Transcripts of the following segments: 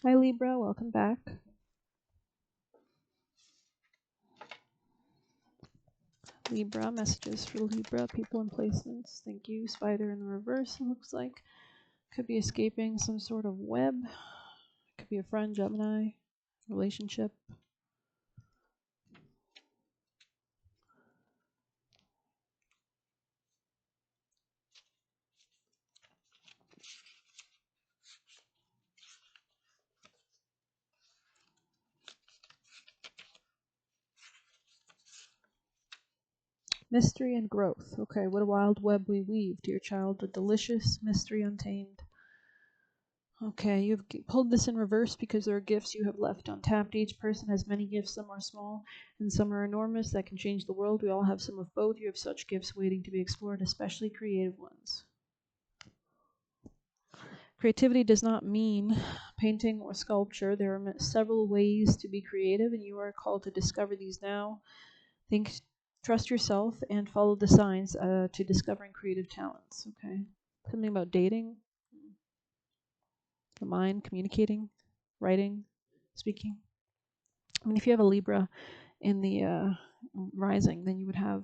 Hi Libra, welcome back. Libra, messages for Libra, people and placements. Thank you. Spider in the reverse, it looks like. Could be escaping some sort of web. Could be a friend, Gemini, relationship. Mystery and growth. Okay, what a wild web we weave, dear child, a delicious mystery untamed. Okay, you've pulled this in reverse because there are gifts you have left untapped. Each person has many gifts, some are small and some are enormous that can change the world. We all have some of both. You have such gifts waiting to be explored, especially creative ones. Creativity does not mean painting or sculpture. There are several ways to be creative, and you are called to discover these now. Trust yourself, and follow the signs to discovering creative talents. Okay, something about dating, the mind, communicating, writing, speaking. I mean, if you have a Libra in the rising, then you would have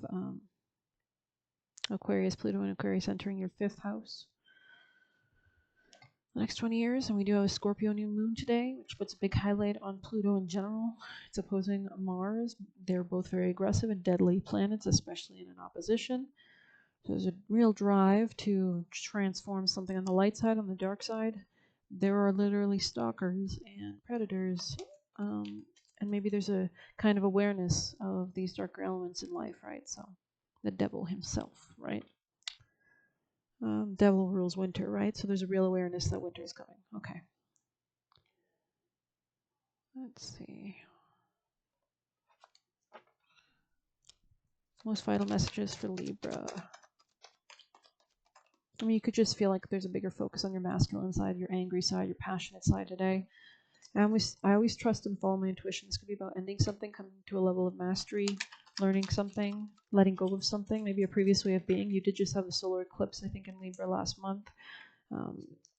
Aquarius, Pluto, and Aquarius entering your fifth house the next 20 years. And we do have a Scorpio new moon today, which puts a big highlight on Pluto in general. It's opposing Mars. They're both very aggressive and deadly planets, especially in an opposition. So there's a real drive to transform something on the light side, on the dark side. There are literally stalkers and predators, and maybe there's a kind of awareness of these darker elements in life, right? So the devil himself, right? Devil rules winter, right? So there's a real awareness that winter is coming. Okay. Let's see. Most vital messages for Libra. I mean, you could just feel like there's a bigger focus on your masculine side, your angry side, your passionate side today. I always trust and follow my intuition. This could be about ending something, coming to a level of mastery, learning something, letting go of something, maybe a previous way of being. You did just have a solar eclipse, I think, in Libra last month.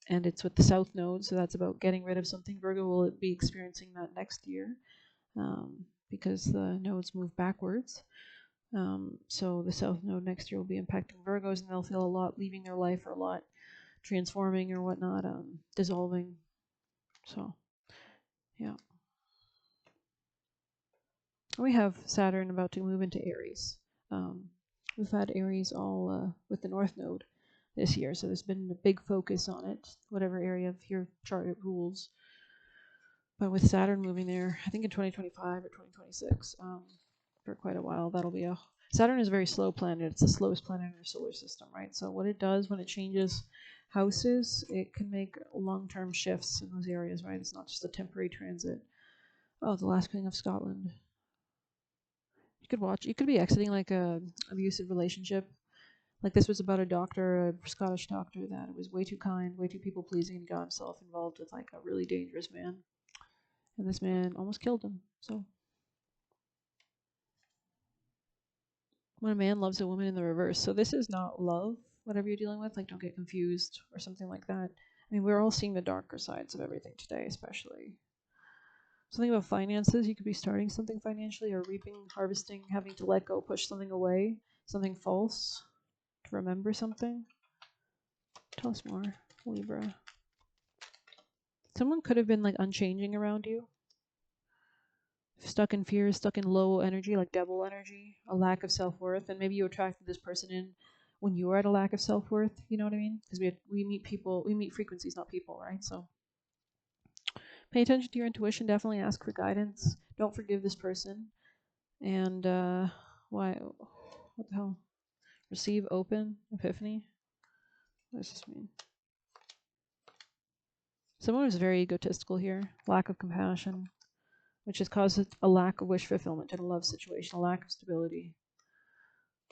And it's with the South Node, so that's about getting rid of something. Virgo will be experiencing that next year because the nodes move backwards. So the South Node next year will be impacting Virgos, and they'll feel a lot leaving their life or a lot transforming or whatnot, dissolving. So, yeah. We have Saturn about to move into Aries. We've had Aries all with the North Node this year, so there's been a big focus on it, whatever area of your chart it rules. But with Saturn moving there, I think in 2025 or 2026, for quite a while, that'll be a. Saturn is a very slow planet. It's the slowest planet in our solar system, right? So what it does when it changes houses, it can make long-term shifts in those areas, right? It's not just a temporary transit. Oh, the last king of Scotland. You could watch. You could be exiting like a abusive relationship. Like this was about a doctor, a Scottish doctor that was way too kind, way too people pleasing, and got himself involved with like a really dangerous man. And this man almost killed him. So when a man loves a woman in the reverse, so this is not love, whatever you're dealing with. Like don't get confused or something like that. I mean, we're all seeing the darker sides of everything today, especially. Something about finances. You could be starting something financially or reaping, harvesting, having to let go, push something away, something false, to remember something. Tell us more, Libra. Someone could have been like unchanging around you. Stuck in fear, stuck in low energy, like devil energy, a lack of self-worth, and maybe you attracted this person in when you were at a lack of self-worth, you know what I mean? Because we meet people, we meet frequencies, not people, right? So pay attention to your intuition, definitely ask for guidance. Don't forgive this person. And why what the hell? Receive, open, epiphany. What does this mean? Someone was very egotistical here, lack of compassion, which has caused a lack of wish fulfillment in a love situation, a lack of stability.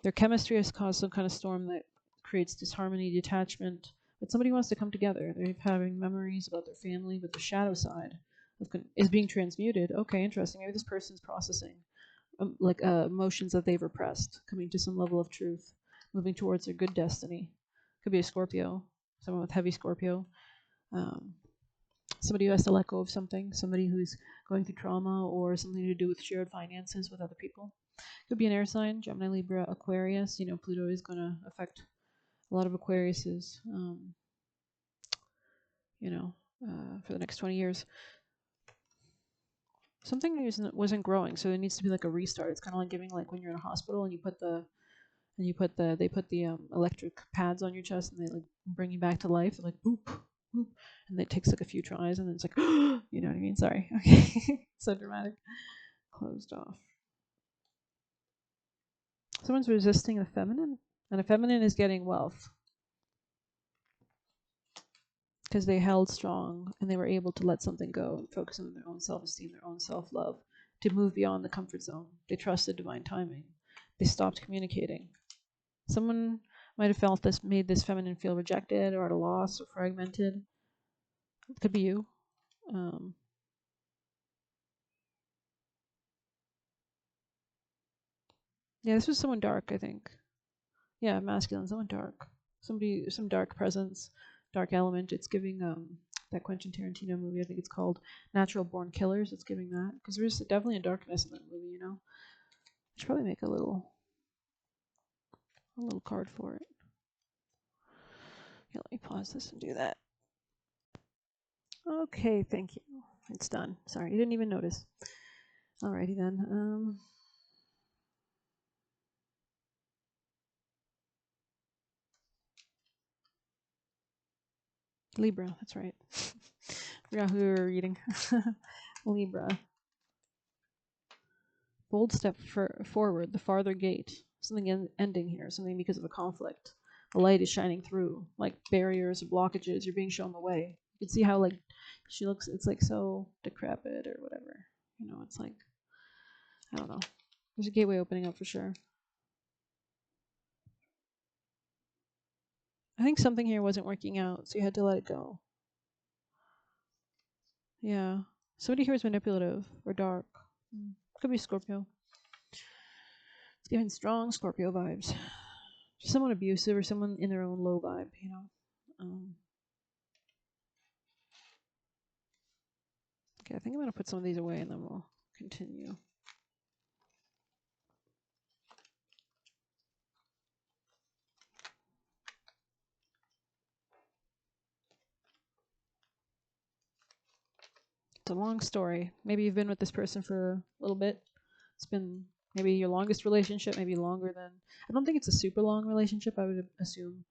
Their chemistry has caused some kind of storm that creates disharmony, detachment, but somebody wants to come together. They're having memories about their family, but the shadow side is being transmuted. Okay, interesting. Maybe this person's processing emotions that they've repressed, coming to some level of truth, moving towards their good destiny. Could be a Scorpio, someone with heavy Scorpio. somebody who has to let go of something, somebody who's going through trauma or something to do with shared finances with other people. Could be an air sign, Gemini, Libra, Aquarius. You know, Pluto is going to affect a lot of Aquariuses, for the next 20 years. Something wasn't growing, so there needs to be like a restart. It's kind of like giving, like when you're in a hospital and you put the electric pads on your chest and they like bring you back to life. They're like boop, boop, and it takes like a few tries and then it's like, you know what I mean? Sorry. Okay. So dramatic. Closed off. Someone's resisting the feminine, and a feminine is getting wealth because they held strong and they were able to let something go and focus on their own self-esteem, their own self-love, to move beyond the comfort zone. They trusted divine timing. They stopped communicating. Someone might have felt this, made this feminine feel rejected or at a loss or fragmented. It could be you. Yeah, this was someone dark, I think. Yeah, masculine, someone dark. Somebody, some dark presence, dark element. It's giving that Quentin Tarantino movie, I think it's called Natural Born Killers. It's giving that. Because there's definitely a darkness in that movie, you know? I should probably make a little card for it. Yeah, let me pause this and do that. Okay, thank you. It's done. Sorry, you didn't even notice. Alrighty then. Libra, that's right. Forgot who we were reading. Libra. Bold step forward, the farther gate. Something ending here, something because of a conflict. The light is shining through, like barriers or blockages. You're being shown the way. You can see how like she looks. It's like so decrepit or whatever. You know, it's like, I don't know. There's a gateway opening up for sure. I think something here wasn't working out, so you had to let it go. Yeah. Somebody here is manipulative or dark. Could be Scorpio. It's giving strong Scorpio vibes. Just someone abusive or someone in their own low vibe, you know. Okay, I think I'm going to put some of these away and then we'll continue. It's a long story. Maybe you've been with this person for a little bit. It's been maybe your longest relationship, maybe longer than. I don't think it's a super long relationship. I would assume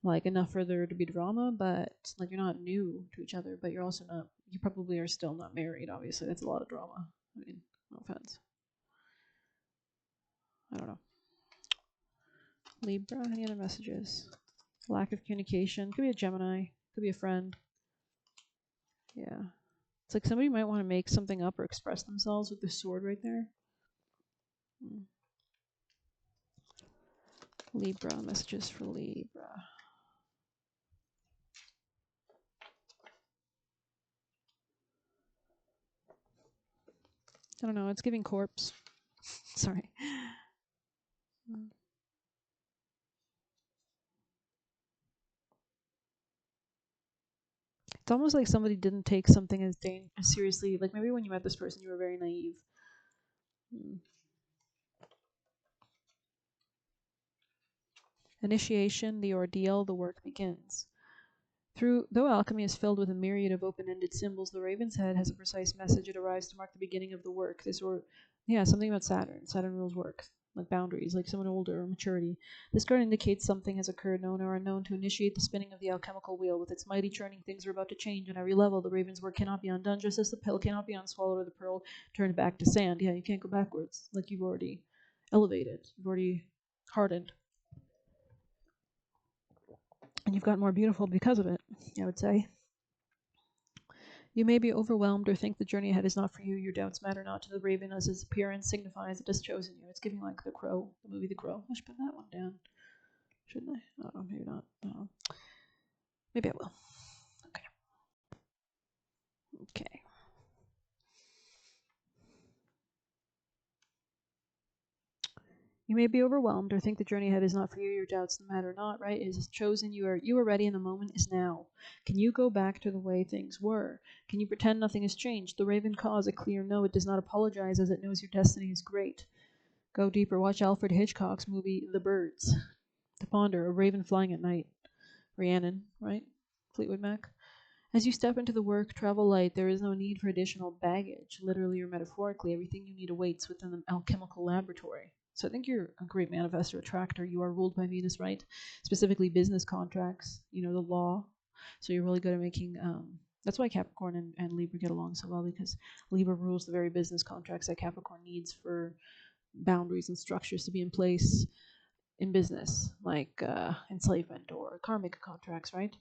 like enough for there to be drama, but like you're not new to each other, but you're also not. You probably are still not married. Obviously, that's a lot of drama. I mean, no offense. I don't know. Libra. Any other messages? Lack of communication. Could be a Gemini. Could be a friend. Yeah. It's like somebody might want to make something up or express themselves with the sword right there. Libra, messages for Libra. I don't know, it's giving corpse. Sorry. It's almost like somebody didn't take something as seriously. Like maybe when you met this person, you were very naive. Initiation, the ordeal, the work begins. Though alchemy is filled with a myriad of open-ended symbols, the raven's head has a precise message. It arrives to mark the beginning of the work. Something about Saturn. Saturn rules work, like boundaries, like someone older or maturity. This card indicates something has occurred, known or unknown, to initiate the spinning of the alchemical wheel. With its mighty churning, things are about to change on every level. The raven's work cannot be undone, just as the pill cannot be unswallowed or the pearl turned back to sand. Yeah, you can't go backwards. Like you've already elevated. You've already hardened. And you've gotten more beautiful because of it, I would say. You may be overwhelmed or think the journey ahead is not for you. Your doubts matter not to the raven, as its appearance signifies it has chosen you. It's giving like The Crow, the movie The Crow. I should put that one down. Shouldn't I? I don't know, maybe not. I don't know. Maybe I will. Okay. Okay. You may be overwhelmed or think the journey ahead is not for you. Your doubts, no matter not, right, is chosen. You are ready, and the moment is now. Can you go back to the way things were? Can you pretend nothing has changed? The raven caws a clear no. It does not apologize, as it knows your destiny is great. Go deeper. Watch Alfred Hitchcock's movie The Birds. To ponder, a raven flying at night. Rhiannon, right? Fleetwood Mac. As you step into the work, travel light, there is no need for additional baggage. Literally or metaphorically, everything you need awaits within the alchemical laboratory. So I think you're a great manifestor attractor. You are ruled by Venus, right? Specifically business contracts, the law. So you're really good at making, that's why Capricorn and Libra get along so well, because Libra rules the very business contracts that Capricorn needs for boundaries and structures to be in place in business, like enslavement or karmic contracts, right?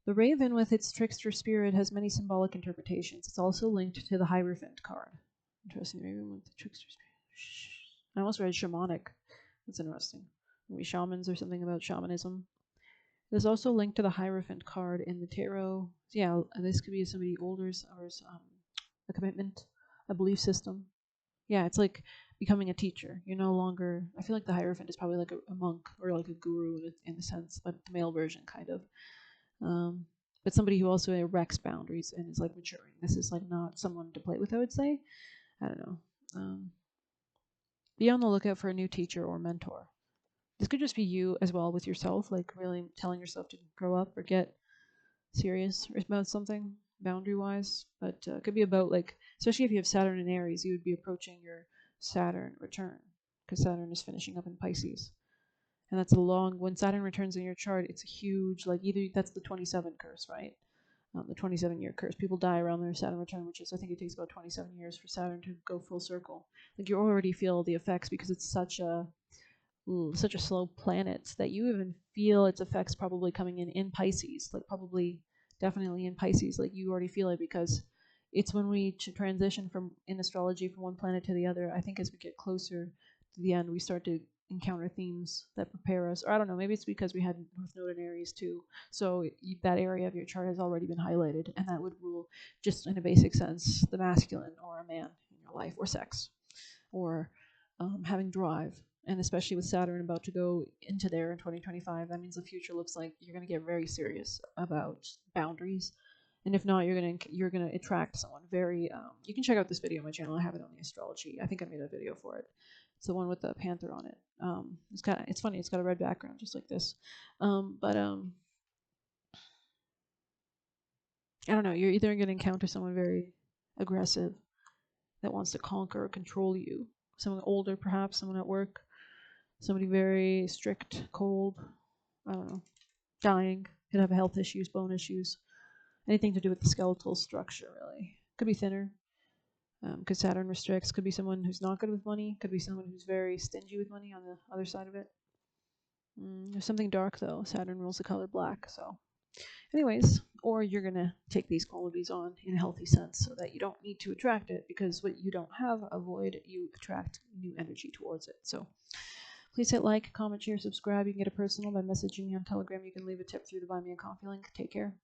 The raven, with its trickster spirit, has many symbolic interpretations. It's also linked to the Hierophant card. Interesting. Raven with the trickster spirit. I almost read shamanic. That's interesting. Maybe shamans or something about shamanism. It is also linked to the Hierophant card in the tarot. Yeah, this could be somebody older's or a commitment, a belief system. Yeah, it's like becoming a teacher. You're no longer. I feel like the Hierophant is probably like a monk or like a guru in a sense, but the male version kind of. But somebody who also erects boundaries and is like maturing. This is like not someone to play with, I would say. I don't know. Be on the lookout for a new teacher or mentor. This could just be you as well with yourself, like really telling yourself to grow up or get serious about something boundary wise. But it could be about like, especially if you have Saturn in Aries, you would be approaching your Saturn return because Saturn is finishing up in Pisces. And that's a long, when Saturn returns in your chart, it's a huge, like either that's the 27 curse, right? The 27-year curse. People die around their Saturn return, which is, I think it takes about 27 years for Saturn to go full circle. Like you already feel the effects because it's such a slow planet that you even feel its effects probably coming in Pisces, like probably definitely in Pisces. Like you already feel it because it's when we transition from in astrology from one planet to the other. I think as we get closer to the end, we start to encounter themes that prepare us. Or I don't know, maybe it's because we had North Node in Aries too. So that area of your chart has already been highlighted, and that would rule, just in a basic sense, the masculine or a man in your life, or sex, or having drive. And especially with Saturn about to go into there in 2025, that means the future looks like you're going to get very serious about boundaries. And if not, you're gonna attract someone very. You can check out this video on my channel. I have it on the astrology. I think I made a video for it. It's the one with the panther on it. It's funny. It's got a red background, just like this. I don't know. You're either gonna encounter someone very aggressive that wants to conquer or control you. Someone older, perhaps. Someone at work. Somebody very strict, cold. I don't know. Dying. Could have health issues, bone issues. Anything to do with the skeletal structure, really. Could be thinner. Because Saturn restricts. Could be someone who's not good with money. Could be someone who's very stingy with money on the other side of it. There's something dark, though. Saturn rules the color black. So, anyways, or you're going to take these qualities on in a healthy sense so that you don't need to attract it, because what you don't have, avoid, you attract new energy towards it. So, please hit like, comment, share, subscribe. You can get a personal by messaging me on Telegram. You can leave a tip through the Buy Me a Coffee link. Take care.